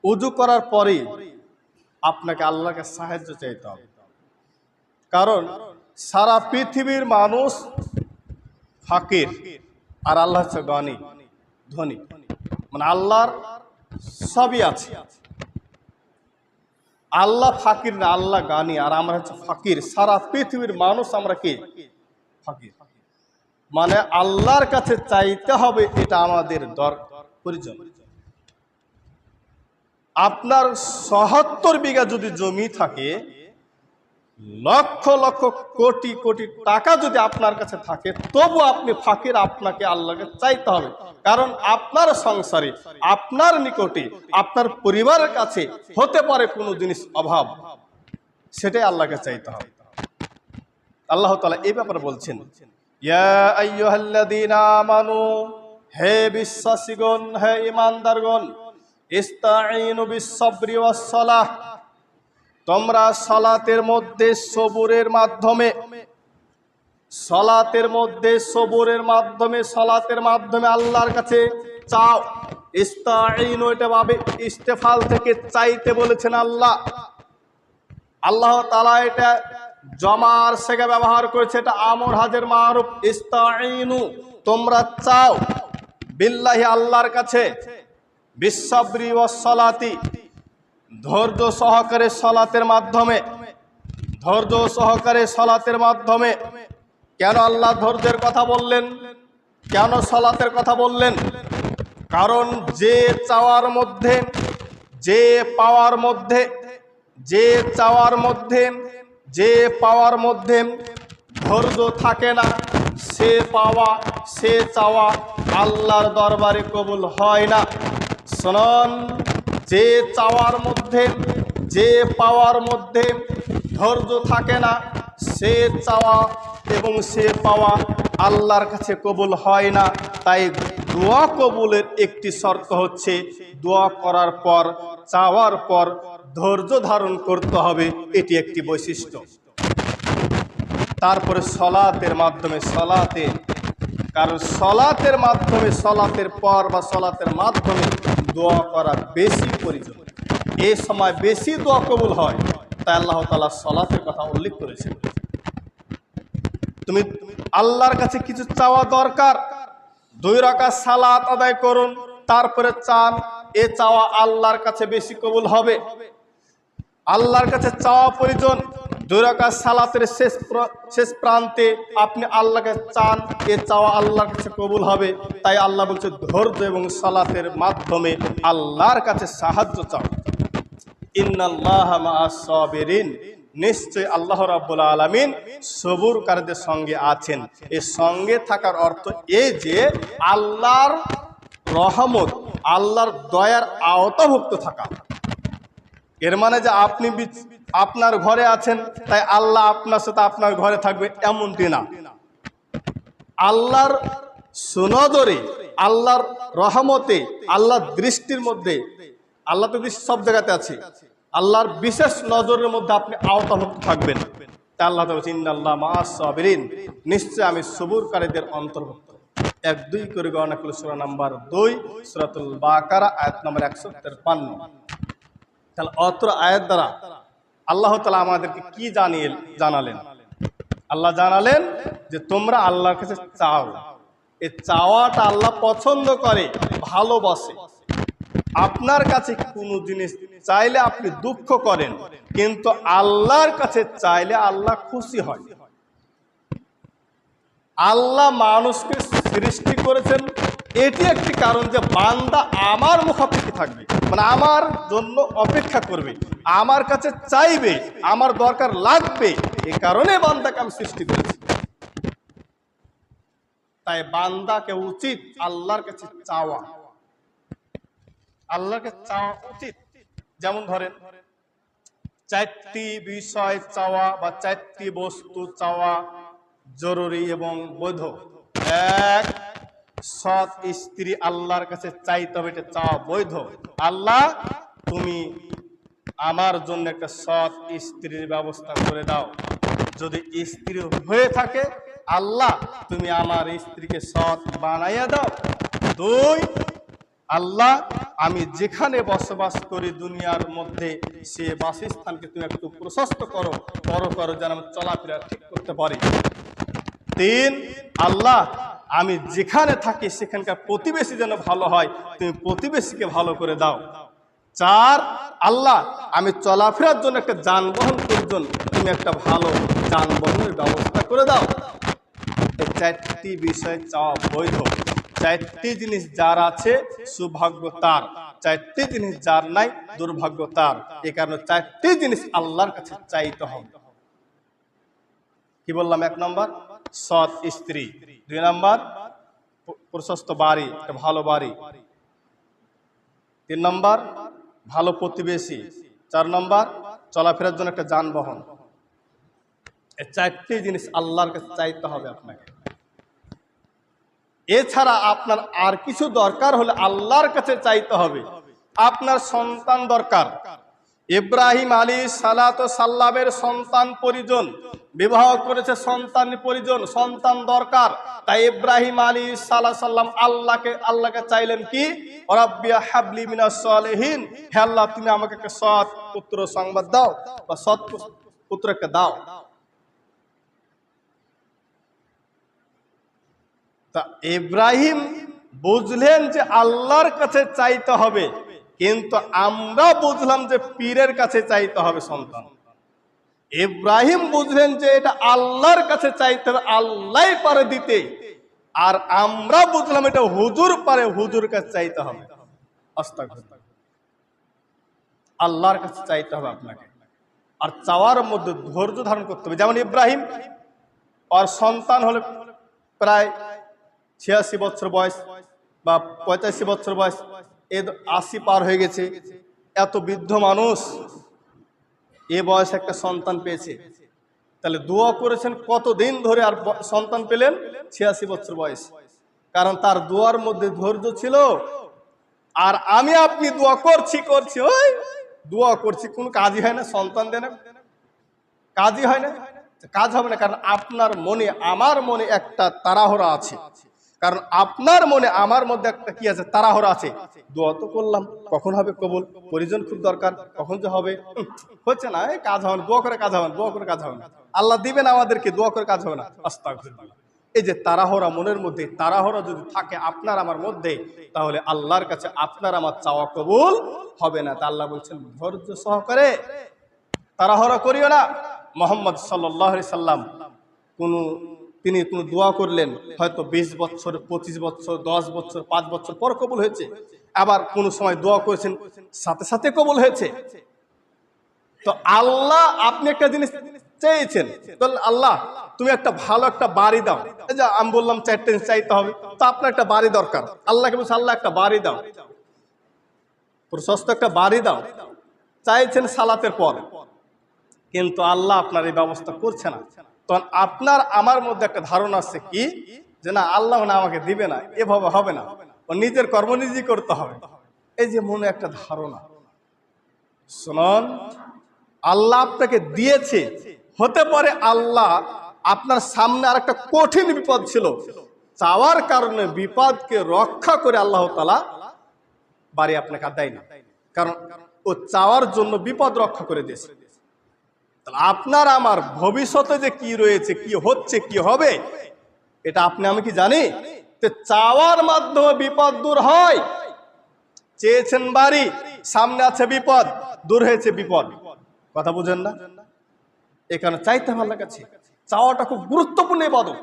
ওযু করার পরে আপনাকে আল্লাহকে সাহায্য চাইতে হবে, কারণ সারা পৃথিবীর মানুষ ফাকির আর আল্লাহ হচ্ছে গনি, ধনী। মানে আল্লাহর সবই আছে। আল্লাহ ফাকির না, আল্লাহ গানি আর আমরা হচ্ছে ফাকির। সারা পৃথিবীর মানুষ আমরা কি ফাকির। মানে আল্লাহর কাছে চাইতে হবে, এটা আমাদের প্রয়োজন। আপনার ৭৭ বিঘা যদি জমি থাকে, লক্ষ লক্ষ কোটি কোটি টাকা যদি আপনার কাছে থাকে, তবু আপনি ফাকির। আপনাকে আল্লাহকে চাইতে হবে, কারণ আপনার সংসারে, আপনার নিকটে, আপনার পরিবারের কাছে হতে পারে কোনো জিনিস অভাব, সেটাই আল্লাহকে চাইতে হবে। আল্লাহ তাআলা এই ব্যাপারে বলছেন, ইয়া আইয়ুহাল্লাযীনা আমানু, হে বিশ্বাসীগণ, হে ঈমানদারগণ, ইস্তাঈনু বিস-সাবরি ওয়াস-সালাহ, তোমরা সালাতের মধ্যে সবুরের মাধ্যমে, সালাতের মধ্যে সবুরের মাধ্যমে, সালাতের মাধ্যমে আল্লাহর কাছে চাও। ইস্তাঈনু এটা ভাবে ইস্তেফাল থেকে চাইতে বলেছেন আল্লাহ। আল্লাহ তাআলা এটা জমার সেগে ব্যবহার করেছে, এটা আমর হাজের মারুফ। ইস্তাঈনু তোমরা চাও, বিল্লাহি আল্লাহর কাছে, বিস-সাবরি ওয়াস-সালাতি ধৈর্য সহকারে সালাতের মাধ্যমে, ধৈর্য সহকারে সালাতের মাধ্যমে। কেন আল্লাহ ধৈর্যের কথা বললেন, কেন সালাতের কথা বললেন? কারণ যে চাওয়ার মধ্যে, যে পাওয়ার মধ্যে, যে চাওয়ার মধ্যে, যে পাওয়ার মধ্যে ধৈর্য থাকে না, সে পাওয়া, সে চাওয়া আল্লাহর দরবারে কবুল হয় না। শুনুন, যে চাওয়ার মধ্যে, যে পাওয়ার মধ্যে ধৈর্য থাকে না, সে চাওয়া এবং সে পাওয়া আল্লাহর কাছে কবুল হয় না। তাই দোয়া কবুলের একটি শর্ত হচ্ছে, দোয়া করার পর, চাওয়ার পর ধৈর্য ধারণ করতে হবে, এটি একটি বৈশিষ্ট্য। তারপরে সলাতের মাধ্যমে, সলাতে, কারণ সলাতের মাধ্যমে, সলাতের পর বা সলাতের মাধ্যমে দোয়া করা বেশি প্রয়োজন। এই সময় বেশি দোয়া কবুল হয়, তাই আল্লাহ তাআলা সলাতের কথা উল্লেখ করেছেন। তুমি আল্লাহর কাছে কিছু চাওয়া দরকার, 2 রাকাত সালাত আদায় করুন, তারপরে চান, এ চাওয়া আল্লাহর কাছে বেশি কবুল হবে। আল্লাহর কাছে চাওয়া প্রয়োজন। 2 রাকাত সালাতের শেষ প্রান্তে আপনি আল্লাহকে চান, এ চাওয়া আল্লাহর কাছে কবুল হবে। তাই আল্লাহ বলছে, ধৈর্য এবং সালাতের মাধ্যমে আল্লাহর কাছে সাহায্য চাও। ইন্নাল্লাহা মা'আস সাবিরিন, নিশ্চয় আল্লাহ রাব্বুল আলামিন সবুরকারীদের সঙ্গে আছেন। এর সঙ্গে থাকার অর্থ এই যে আল্লাহর রহমত, আল্লাহর দয়ার আওতাভুক্ত থাকা। এর মানে যে আপনি আপনার ঘরে আছেন, তাই আল্লাহ আপনার সাথে আপনার ঘরে থাকবে, এমনটি না। আল্লাহর সুনজরে, আল্লাহর রহমতে, আল্লাহর দৃষ্টির মধ্যে, আল্লাহ তো দৃষ্টি সব জায়গাতে আছে, আল্লাহর বিশেষ নজরের মধ্যে আপনি আওতাভুক্ত থাকবেন। তাই আল্লাহ তাআলা বলেছেন, ইন্নাল্লাহা মা'আস সাবিরিন, নিশ্চয় আমি সবুরকারীদের অন্তর্ভুক্ত। 1-2 করে গণনা করলে সূরা নাম্বার 2, সূরাতুল বাকারা, আয়াত নম্বর 153। তাহলে অত্র আয়াত দ্বারা আল্লাহ তাআলা আমাদেরকে কি জানালেন? আল্লাহ জানালেন যে তোমরা আল্লাহর কাছে চাও। এই চাওয়াটা আল্লাহ পছন্দ করে, ভালোবাসে। আপনার কাছে কোনো জিনিস চাইলে আপনি দুঃখ করেন, কিন্তু আল্লাহর কাছে চাইলে আল্লাহ খুশি হয়। আল্লাহ মানুষকে সৃষ্টি করেছেন, এটি একটি কারণ যে বান্দা আমার মুখাপেক্ষী থাকবে, মানে আমার জন্য অপেক্ষা করবে, আমার কাছে চাইবে, আমার দরকার লাগবে। এই কারণে বান্দাকে আমি সৃষ্টি করেছি। তাই বান্দাকে উচিত আল্লাহর কাছে চাওয়া, আল্লাহকে চাওয়া উচিত। যেমন ধরেন, 4টি বিষয় চাওয়া বা 4টি বস্তু চাওয়া জরুরি এবং বৈধ। 1, সৎ স্ত্রী আল্লাহর কাছে চাইতে হবে, এটা চাওয়া বৈধ। আল্লাহ, তুমি আমার জন্য একটা সৎ স্ত্রীর ব্যবস্থা করে দাও। যদি স্ত্রী হয়ে থাকে, আল্লাহ তুমি আমার স্ত্রীকে সৎ বানাইয়া দাও। 2, আল্লাহ আমি যেখানে বসবাস করি দুনিয়ার মধ্যে সে বাসস্থানকে তুমি একটু প্রশস্ত করো, করো যেন আমি চলাফেরা ঠিক করতে পারি। 3, আল্লাহ আমি যেখানে থাকি সেখানকার প্রতিবেশী যেন ভালো হয়, তুমি প্রতিবেশীকে ভালো করে দাও। 4, আল্লাহ আমি চলাফেরার জন্য একটা যানবাহন প্রয়োজন, তুমি একটা ভালো যানবাহনের ব্যবস্থা করে দাও। এই 4টি বিষয় চাওয়া বৈধ। 4টি জিনিস যার আছে সৌভাগ্য তার, 4টি জিনিস যার নাই দুর্ভাগ্য তার। এই কারণে 4টি জিনিস আল্লাহর কাছে চাইতে হবে। কি বললাম? 1 নম্বর সৎ স্ত্রী, 2 নম্বর প্রশস্ত বাড়ি, একটা ভালো বাড়ি, 3 নম্বর ভালো প্রতিবেশী, 4 নম্বর চলাফেরার জন্য একটা যানবাহন। এই 4টি জিনিস আল্লাহর কাছে চাইতে হবে আপনাকে। এছাড়া আপনার আর কিছু দরকার হলে আল্লাহর কাছে চাইতে হবে। আপনার সন্তান দরকার, ইব্রাহিম আলাইহিস সালাতু সাল্লামের সন্তান প্রয়োজন, বিবাহ করেছে সন্তান প্রয়োজন, সন্তান দরকার। তাই ইব্রাহিম আলাইহিস সালাম আল্লাহকে চাইলেন কি? রাব্বি হাবলি মিনাস সালিহিন, হে আল্লাহ তুমি আমাকে একটা সৎ পুত্র সংবাদ দাও বা সৎ পুত্রকে দাও। তা ইব্রাহিম বুঝলেন যে আল্লাহর কাছে চাইতে হবে, কিন্তু আমরা বুঝলাম যে পীরের কাছে চাইতে হবে সন্তান। ইব্রাহিম বুঝলেন যে এটা আল্লাহর কাছে চাইতে হবে, আল্লাহই পারে দিতে। আর আমরা বুঝলাম এটা হুজুর পারে, হুজুর কাছে চাইতে হবে। আস্তাগফিরুল্লাহ। আল্লাহর কাছে চাইতে হবে আপনাকে। আর চাওয়ার মধ্যে ধৈর্য ধারণ করতে হবে। যেমন ইব্রাহিম, আর সন্তান হলে প্রায় 86 বছর বয়স বা 85 বছর বয়স, 80 পার হয়ে গেছে। এত বৃদ্ধ মানুষ এ বয়সে একটা সন্তান পেয়েছে, তাহলে দোয়া করেছেন কতদিন ধরে, আর সন্তান পেলেন 86 বছর বয়স। কারণ তার দোয়ার মধ্যে ধৈর্য ছিল। আর আমি আপনি দোয়া করছি ওই দোয়া করছি, কোনো কাজই হয় না, সন্তান দেন কাজই হয় না, কাজ হবে না। কারণ আপনার মনে আমার মনে একটা তাড়াহুড়া আছে, কারণ আপনার মনে আমার মধ্যে একটা কি আছে? তাড়াহুড়া আছে। দোয়া তো করলাম, কখন হবে কবুল? প্রয়োজন খুব দরকার, কখন যে হবে? হচ্ছে না, এই কাজ হবে না, দোয়া করে কাজ হবে না, দোয়া করে কাজ হবে না। আল্লাহ দিবেন আমাদেরকে, দোয়া করে কাজ হবে না। আস্তাগফিরুল্লাহ। এই যে তাড়াহুড়া মনের মধ্যে, তাড়াহুড়া যদি থাকে আপনার আমার মধ্যে, তাহলে আল্লাহর কাছে আপনার আমার চাওয়া কবুল হবে না। তা আল্লাহ বলছেন ধৈর্য সহকারে, তাড়াহুড়া করিও না। মুহাম্মদ সাল্লাল্লাহু আলাইহি সাল্লাম তিনি কোনো দোয়া করলেন, হয়তো 20 বছর, 25 বছর, 10 বছর, 5 বছর পর কবুল হয়েছে। আবার কোন সময় দোয়া করেছেন সাথে সাথে কবুল হয়েছে। তো আল্লাহ, আপনি একটা জিনিস চেয়েছেন, আল্লাহ তুমি একটা ভালো একটা বাড়ি দাও। এই যে আমি বললাম 4টে চাইতে হবে, তো আপনার একটা বাড়ি দরকার। আল্লাহকে বলছে আল্লাহ একটা বাড়ি দাও, প্রশস্ত একটা বাড়ি দাও। চাইছেন সালাতের পর, কিন্তু আল্লাহ আপনার এই ব্যবস্থা করছে না। তখন আপনার আমার মধ্যে একটা ধারণা আছে কি, যে না আল্লাহ না আমাকে দিবে না, এভাবে হবে না, ও নিজের কর্ম নিজেই করতে হবে। এই যে মনে একটা ধারণা। শুনুন, আল্লাহ আপনাকে দিয়েছে, হতে পারে আল্লাহ আপনার সামনে আর একটা কঠিন বিপদ ছিল, চাওয়ার কারণে বিপদকে রক্ষা করে আল্লাহ তাআলা বাড়ি আপনাকে দেয় না, কারণ ও চাওয়ার জন্য বিপদ রক্ষা করে দিয়েছে। আপনার আমার ভবিষ্যতে যে কি রয়েছে, কি হচ্ছে, কি হবে, এটা আপনি আমি কি জানি? তো চাওয়ার মাধ্যমে বিপদ দূর হয়। চেয়েছেন বাড়ি, সামনে আছে বিপদ, দূর হয়েছে বিপদ। কথা বুঝেন না? এখানে চাইতে হবে আল্লাহর কাছে। চাওয়াটা খুব গুরুত্বপূর্ণ ইবাদত,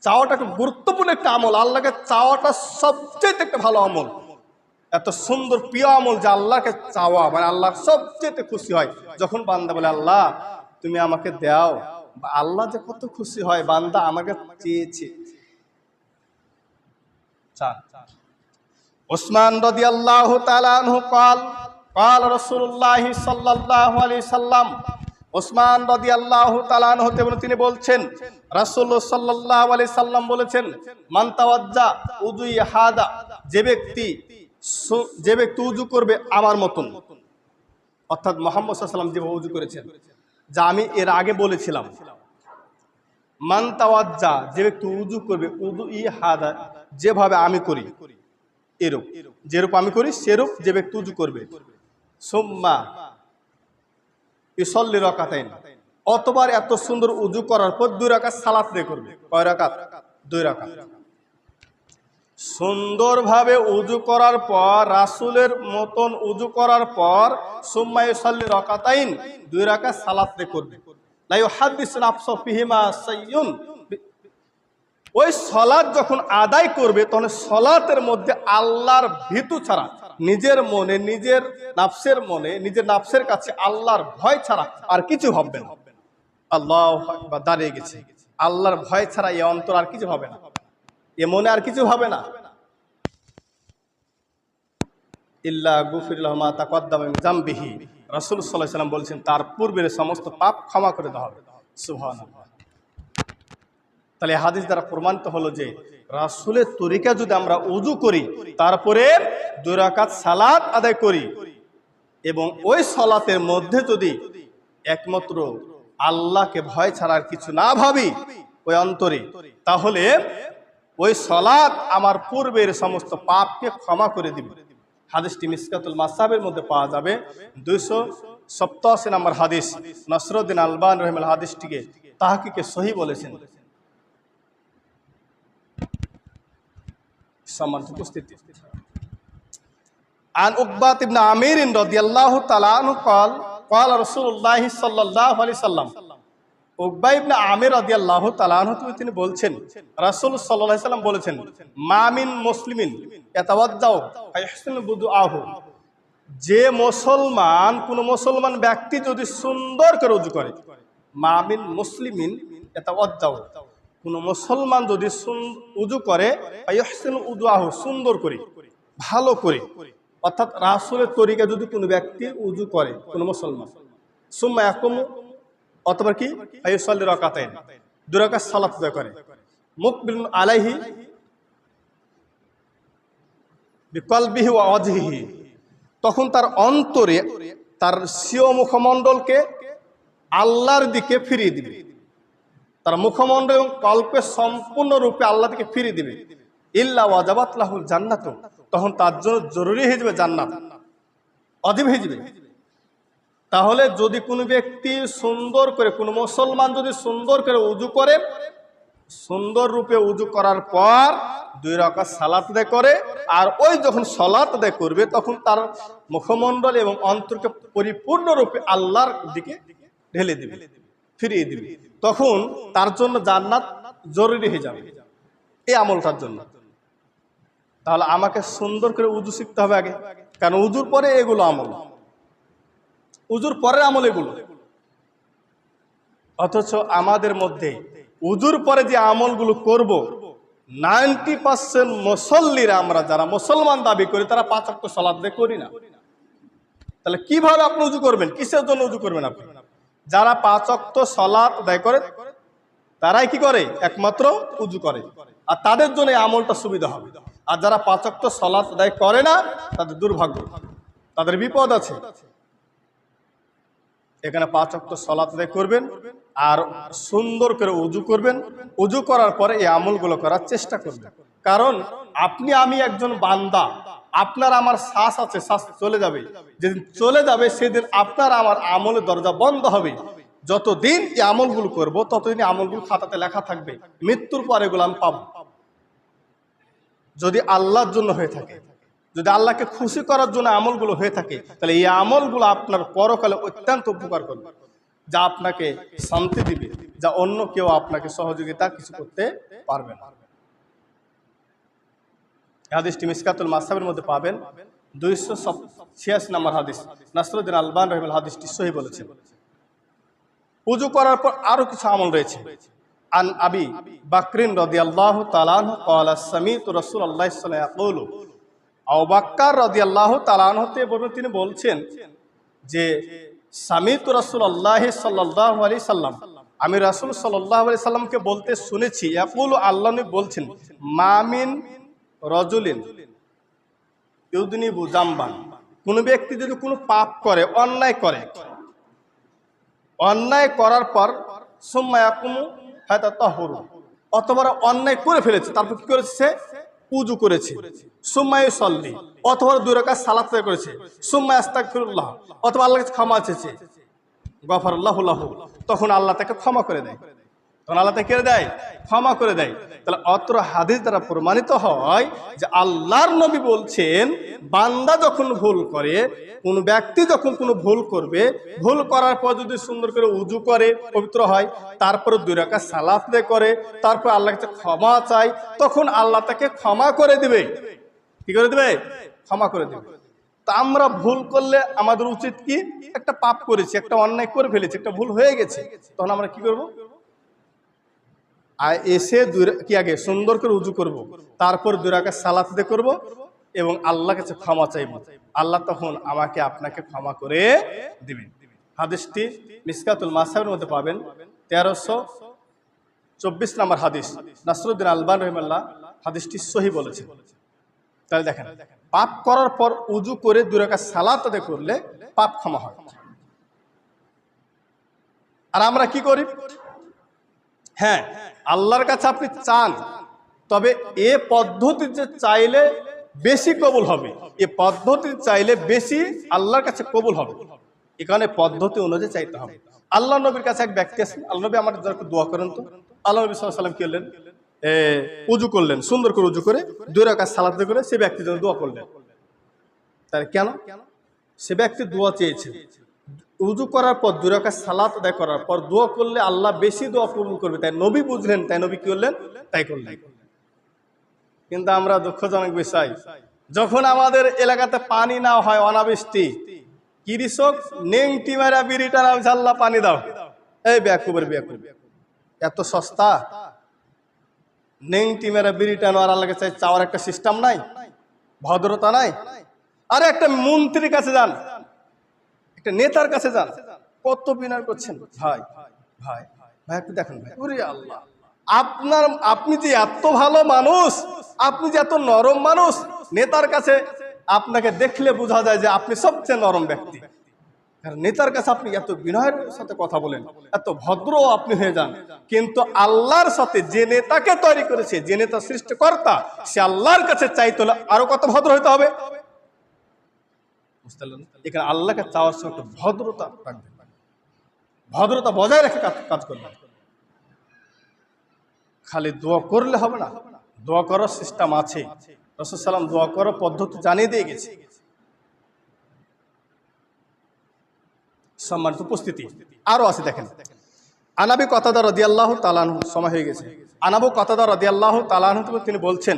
চাওয়াটা খুব গুরুত্বপূর্ণ একটা আমল। আল্লাহকে চাওয়াটা সবচেয়ে একটা ভালো আমল, এত সুন্দর প্রিয় আমল যে আল্লাহকে চাওয়া মানে আল্লাহ সবচেয়ে খুশি হয় যখন বান্দা বলে আল্লাহ তুমি আমাকে দাও। আল্লাহ যে কত খুশি হয়, বান্দা আমাকে চেয়েছে। উসমান রাদিয়াল্লাহু তাআলা আনহু قال রাসূলুল্লাহ সাল্লাল্লাহু আলাইহি সাল্লাম, উসমান রাদিয়াল্লাহু তাআলা আনহু তিনি বলছেন, রাসূলুল্লাহ সাল্লাল্লাহু আলাইহি সাল্লাম বলেছেন, মান তাওয়াজ্জা উযুই হাদা, যে ব্যক্তি উযু করবে আমার মতন, অর্থাৎ মুহাম্মদ সাল্লাল্লাহু আলাইহি সাল্লাম যেভাবে উযু করেছেন, যা আমি এর আগে বলেছিলাম। মান তাওয়াজ্জা, যে ব্যক্তি উযু করবে উযুই হাদা, যেভাবে আমি করি, এরূপ যেরূপ আমি করি সেরূপ যে ব্যক্তি উজু করবে সুম্মা ইউসাল্লি রাকাতাইন, অতবার এত সুন্দর উজু করার পর 2 রাকাত সালাত আদায় করবে। কয় রাকাত? 2 রাকাত। সুন্দরভাবে উজু করার পর, রাসূলের মতন উজু করার পর সুম্মা ইউসাল্লি রাকাতাইন, 2 রাকাত সালাত আদায় করবে। লা ইউহাদ্দিসু নাফসা ফিহিমা সাইয়ুন, ওই সালাত যখন আদায় করবে তখন সালাতের মধ্যে আল্লাহর ভীতু ছাড়া, নিজের মনে, নিজের নাফসের মনে, নিজের নাফসের কাছে আল্লাহর ভয় ছাড়া আর কিছু হবে না। আল্লাহু আকবার, দাঁড়িয়ে গেছে। আল্লাহর ভয় ছাড়া এই অন্তর আর কিছু হবে না, এ মনে আর কিছু হবে না। ইল্লা গুফির লাহু মা তাকাদ্দামা মিন যামবিহি, রাসূল সাল্লাল্লাহু আলাইহি ওয়াসাল্লাম বলেছেন তার পূর্বের সমস্ত পাপ ক্ষমা করে দেওয়া হবে। সুবহানাল্লাহ। তাহলে হাদিস দ্বারা প্রমাণিত হলো যে রাসূলের তরিকা যদি আমরা উজু করি, তারপরে 2 রাকাত সালাত আদায় করি এবং ওই সালাতের মধ্যে যদি একমাত্র আল্লাহকে ভয় ছাড়া আর কিছু না ভাবি ওই অন্তরে, তাহলে ওই সালাত আমার পূর্বের সমস্ত পাপকে ক্ষমা করে দিবে। হাদিসটি মিসকাতুল মাসাবের মধ্যে পাওয়া যাবে, 287 নম্বর হাদিস। নসরুদ্দিন আলবানী রাহিমাহুল্লাহ হাদিসটিকে তাহকিকে সহিহ বলেছেন। সম্মানিত উপস্থিতি, আন উকবাত ইবনে আমির রাদিয়াল্লাহু তাআলা আনহু قال قال رسول الله صلى الله عليه وسلم, উকবা ইবনে আমির রাদিয়াল্লাহু তাআলা আনহু তিনি বলছেন রাসূল সাল্লাল্লাহু আলাইহি ওয়াসাল্লাম বলেছেন, মা মিন মুসলিমিন ইয়াতাওয়াজ্জাউ ফায়াহসিনু বুদুআহু, যে মুসলমান, কোন মুসলমান ব্যক্তি যদি সুন্দর করে উযু করে, মা মিন মুসলিমিন ইয়াতাওয়াজ্জাউ, কোন মুসলমান যদি উযু করে, ফায়াহসিনু উযুআহু, সুন্দর করে, ভালো করে, অর্থাৎ রাসূলের তরিকা যদি কোনো ব্যক্তি উযু করে, কোন মুসলমান, সুম্মা ইয়াকুমু, অথবা কি ফায়ুসাল্লি রাকাতাইন, 2 রাকাত সালাত আদায় করে, মুকবিলুন আলাইহি বিকলবিহি ওয়া ওয়াজহিহি, তখন তার অন্তরে, তার স্বীয় মুখমণ্ডলকে আল্লাহর দিকে ফিরিয়ে দিবে, তার মুখমণ্ডল এবং কল্পে সম্পূর্ণরূপে আল্লাহর দিকে ফিরিয়ে দিবে। ইল্লা ওয়াজাবাত লাহুল জান্নাত, তখন তার জন্য জরুরি হয়ে যাবে জান্নাত, ওয়াজিব হয়ে যাবে। তাহলে যদি কোনো ব্যক্তি সুন্দর করে, কোনো মুসলমান যদি সুন্দর করে উযু করে, সুন্দর রূপে উযু করার পর 2 রাকাত সালাত আদায় করে, আর ওই যখন সালাত আদায় করবে তখন তার মুখমণ্ডল এবং অন্তরকে পরিপূর্ণরূপে আল্লাহর দিকে ঢেলে দিবে, ফিরিয়ে দিবে, তখন তার জন্য জান্নাত জরুরি হয়ে যাবে এই আমলটার জন্য। তাহলে আমাকে সুন্দর করে উযু শিখতে হবে আগে, কারণ উযুর পরে এগুলো আমল, উযুর পরের আমল এগুলো। অথচ আমাদের মধ্যে উযুর পরে যে আমলগুলো করব, 90% মুসল্লিরা, আমরা যারা মুসলমান দাবি করি, তারা 5 ওয়াক্ত সালাত আদায় করি না। তাহলে কিভাবে আপনি উযু করবেন? কিসের জন্য উযু করবেন আপনি? যারা 5 ওয়াক্ত সালাত আদায় করে তারাই কি করে? একমাত্র উযু করে, আর তাদের জন্য এই আমলটা সুবিধা হবে। আর যারা 5 ওয়াক্ত সালাত আদায় করে না, তাদের দুর্ভাগ্য, তাদের বিপদ আছে। এখানে 5 ওয়াক্ত সালাত আদায় করবেন আর সুন্দর করে উযু করবেন। উযু করার পরে এই আমলগুলো করার চেষ্টা করবেন, কারণ আপনি, আমি একজন বান্দা, আপনার আমার শ্বাস আছে, শ্বাস চলে যাবে, যেদিন চলে যাবে সেদিন আপনার আমার আমলের দরজা বন্ধ হবে। যতদিন এই আমলগুলো করব ততদিন আমলগুলো খাতাতে লেখা থাকবে, মৃত্যুর পরে এগুলো আমি পাবো। যদি আল্লাহর জন্য হয়ে থাকে, যদি আল্লাহকে খুশি করার জন্য আমলগুলো হয়ে থাকে, তাহলে এই আমলগুলো আপনার পরকালে অত্যন্ত উপকার করবে, যা আপনাকে শান্তি দিবে, যা অন্য কেউ আপনাকে সহযোগিতা কিছু করতে পারবে না। হাদিসটি মিসকাতুল মাসাবের মধ্যে পাবেন, 286 নম্বর হাদিস। নসরুদ্দিন আলবানী রাহিমাহুল্লাহ হাদিসটি সহিহ বলেছেন। উযু করার পর আরো কিছু আমল রয়েছে। আন আবি বকরিন রাদিয়াল্লাহু তাআলা আনহু قال سمعت رسول الله صلى الله عليه وسلم يقول, আবু বকর রাদিয়াল্লাহু তাআলা আনহু তিনি বলছেন যে সামিতু রাসূলুল্লাহ সাল্লাল্লাহু আলাইহি সাল্লাম, আমি রাসূল সাল্লাল্লাহু আলাইহি সাল্লামকে বলতে শুনেছি, ইয়াকুলু, আল্লাহ নবী বলছেন, মা মিন রাজুলিন ইউযনিবু যামবান, কোন ব্যক্তি যদি কোনো পাপ করে, অন্যায় করে, অন্যায় করার পর সুম্মা ইয়াকুমু ফাতাতাহহরু, অথবা অন্যায় করে ফেলেছে, তারপর কি করেছে? উজু করেছে, সুম্মা ইউসাল্লি, অথবা 2 রাকাত সালাত আদায় করেছে, সুম্মা আস্তাগফিরুল্লাহ, অথবা আল্লাহর কাছে ক্ষমা চেয়েছে, গফারাল্লাহু লাহু, তখন আল্লাহ তাকে ক্ষমা করে দেয়। তখন আল্লাহ তাকে দেয়, ক্ষমা করে দেয়। তাহলে অত্র হাদিস দ্বারা প্রমাণিত হয় যে আল্লাহর নবী বলছেন, বান্দা যখন ভুল করে, কোন ব্যক্তি যখন কোনো ভুল করবে, ভুল করার পর যদি সুন্দর করে উজু করে, পবিত্র হয়, তারপর 2 রাকাত সালাত আদায় করে, তারপর আল্লাহর কাছে ক্ষমা চায়, তখন আল্লাহ তাকে ক্ষমা করে দিবে। কি করে দিবে? ক্ষমা করে দিবে। তা আমরা ভুল করলে আমাদের উচিত কি? একটা পাপ করেছি, একটা অন্যায় করে ফেলেছি, একটা ভুল হয়ে গেছে, তখন আমরা কি করব? আর এসে কি আগে সুন্দর করে উজু করব, তারপর 2 রাকাত সালাত আদায় করব এবং আল্লাহর কাছে ক্ষমা চাইব। আল্লাহ তখন আমাকে আপনাকে ক্ষমা করে দিবেন। হাদিসটি মিসকাতুল মাসাবির মধ্যে পাবেন, 1324 নম্বর হাদিস। নাসরুদ্দিন আলবানী রাহিমাহুল্লাহ হাদিসটি সহিহ বলেছেন। তাহলে দেখেন, পাপ করার পর উজু করে 2 রাকাত সালাত আদায় করলে পাপ ক্ষমা হয়। আর আমরা কি করি? হ্যাঁ, আল্লাহর কাছে আপনি চান, তবে এ পদ্ধতিতে চাইলে বেশি কবুল হবে, এ পদ্ধতি চাইলে বেশি আল্লাহর কাছে কবুল হবে। এখানে পদ্ধতি অনুযায়ী চাইতে হবে। আল্লাহ নবীর কাছে এক ব্যক্তি আছেন, আল্লাহ নবী আমার জন্য দোয়া করেন তো। আল্লাহ নবী সাল্লাল্লাহু আলাইহি ওয়াসাল্লাম কি করলেন? উজু করলেন, সুন্দর করে উজু করে 2 রাকাত সালাত আদায় করে সে ব্যক্তির জন্য দোয়া করলেন। তার কেন? সে ব্যক্তি দোয়া চেয়েছে, উজু করার পর 2 রাকাত সালাত আদায় করার পর দোয়া করলে আল্লাহ বেশি দোয়া কবুল করবে, তাই নবী বুঝলেন, তাই নবী কি করলেন? তাই করলেন। কিন্তু আমরা দুঃখজনক বিষয়, যখন আমাদের এলাকাতে পানি না হয়, অনাবৃষ্টি, কৃষক নেংটি মারা বিড়িটা নামছে, আল্লাহ পানি দাও। এই বেয়াকুবের বেয়াকুব, এত সস্তা নেংটি মেরা বিড়িটা নেওয়ার আল্লাহকে চাই চাওয়ার একটা সিস্টেম নাই, ভদ্রতা নাই। আরে একটা মন্ত্রীর কাছে যান, একটা নেতার কাছে যান, কত বিনয় করছেন, ভাই ভাই ভাই একটু দেখেন ভাই, ওরে আল্লাহ, আপনি যে এত ভালো মানুষ, আপনি যে এত নরম মানুষ, নেতার কাছে আপনাকে দেখলে বোঝা যায় যে আপনি সবচেয়ে নরম ব্যক্তি। কারণ নেতার কাছে আপনি এত বিনয়ের সাথে কথা বলেন, এত ভদ্র আপনি হয়ে যান। কিন্তু আল্লাহর সাথে যে নেতাকে তৈরি করেছে, যে নেতা সৃষ্টিকর্তা, সে আল্লাহর কাছে চাইতে হলে আরো কত ভদ্র হইতে হবে। এখানে আল্লাহকে চাওয়ার সময় একটু ভদ্রতা রাখবেন, ভদ্রতা বজায় রেখে কাজ করবেন। খালি দোয়া করলে হবে না, দোয়া করার সিস্টেম আছে। রাসূল সাল্লাল্লাহু আলাইহি ওয়াসাল্লাম দোয়া করার পদ্ধতি জানিয়ে দিয়ে গেছে। সম্মানিত উপস্থিতি আরো আছে, দেখেন। আনাবি কাতাদা রাদিয়াল্লাহু তাআলা আনহু, সময় হয়ে গেছে। আনাবু কাতাদা রাদিয়াল্লাহু তাআলা আনহু তিনি বলছেন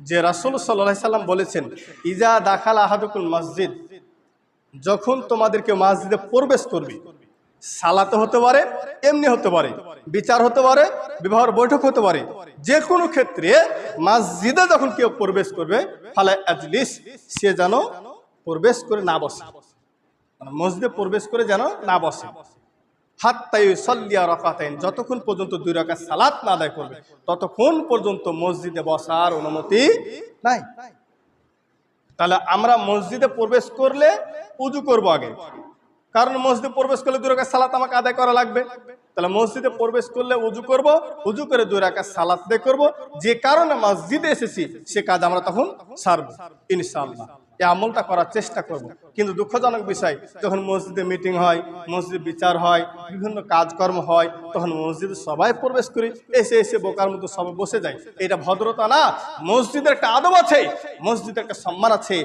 যে রাসূল সাল্লাল্লাহু আলাইহি ওয়াসাল্লাম বলেছেন, ইজা দাখালা আহাদুকুল মসজিদ, যখন তোমাদের কেউ মসজিদে প্রবেশ করবে, সালাতে হতে পারে, এমনি হতে পারে, বিচার হতে পারে, বিবাহের বৈঠক হতে পারে, যে কোনো ক্ষেত্রে মসজিদে যখন কেউ প্রবেশ করবে, ফালা আজলিস, সে যেন প্রবেশ করে না বসে, মসজিদে প্রবেশ করে যেন না বসে। হাত্তা ইউসাল্লি রাকাতাইন, যতক্ষণ পর্যন্ত 2 রাকাত সালাত না আদায় করবে, ততক্ষণ পর্যন্ত মসজিদে বসার অনুমতি নাই। তাহলে আমরা মসজিদে প্রবেশ করলে উজু করব আগে, কারণ মসজিদে প্রবেশ করলে 2 রাকাত সালাত আমাকে আদায় করা লাগবে। তাহলে মসজিদে প্রবেশ করলে উজু করব, উজু করে 2 রাকাত সালাত আদায় করব। যে কারণে মসজিদে এসেছি সে কাজ আমরা তখন সারব ইনশাআল্লাহ। এই আমলটা করার চেষ্টা করব। কিন্তু দুঃখজনক বিষয়, যখন মসজিদে মিটিং হয়, মসজিদে বিচার হয়, বিভিন্ন কাজকর্ম হয়, তখন মসজিদে সবাই প্রবেশ করি, এসে এসে বোকার মতো সবাই বসে যায়। এটা ভদ্রতা না। মসজিদের একটা আদব আছে, মসজিদের একটা সম্মান আছে।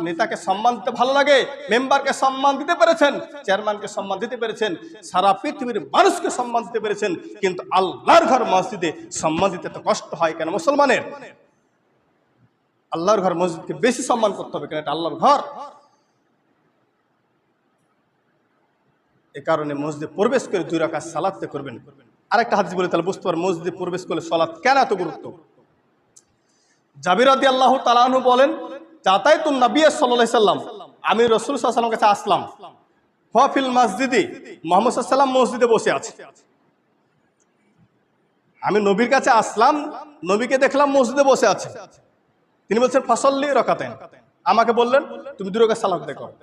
নেতাকে সম্মান দিতে ভালো লাগে, মেম্বারকে সম্মান দিতে পেরেছেন, চেয়ারম্যানকে সম্মান দিতে পেরেছেন, সারা পৃথিবীর মানুষকে সম্মান দিতে পেরেছেন, কিন্তু আল্লাহর ঘর মসজিদে সম্মান দিতে তো কষ্ট হয় কেন মুসলমানের? আল্লাহর ঘর মসজিদকে বেশি সম্মান করতে হবে, কেন এটা আল্লাহর ঘর। এ কারণে মসজিদে প্রবেশ করে 2 রাকাত সালাত করবেন। আরেকটা হাদিস বলে তাহলে বুঝতে পারবেন মসজিদে প্রবেশ করলে সালাত কেন এত গুরুত্ব। জাবির রাদিয়াল্লাহু তাআলা আনহু বলেন, যাতায়াতুন নবী সাল্লাল্লাহু আলাইহি সাল্লাম, আমি রাসূল সাল্লাল্লাহু আলাইহি সাল্লামের কাছে আসলাম, ওয়া ফিল মসজিদি, মুহাম্মদ সাল্লাল্লাহু আলাইহি সাল্লাম মসজিদে বসে আছে। আমি নবীর কাছে আসলাম, নবীকে দেখলাম মসজিদে বসে আছে। তিনি বলছেন ফাসাল্লি রাকাতাইন, আমাকে বললেন তুমি 2 রাকাত সালাত আদায় করো।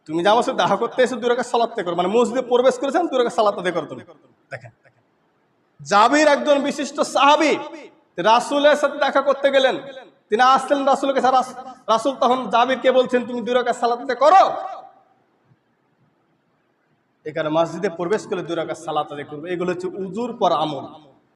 তুমি যে আমার সাথে দেখা করতে এসে 2 রাকাত সালাত আদায় করো, মানে মসজিদে প্রবেশ করেছেন 2 রাকাত সালাত আদায় করো। তুমি দেখেন, জাবির একজন বিশিষ্ট সাহাবী, রাসূলের সাথে দেখা করতে গেলেন, তিনি আসলেন রাসূলকে, রাসূল তখন জাবিরকে বলছেন তুমি 2 রাকাত সালাত আদায় করো। এখানে মসজিদে প্রবেশ করে 2 রাকাত সালাত আদায় করবে, এগুলো হচ্ছে উজুর পর আমল।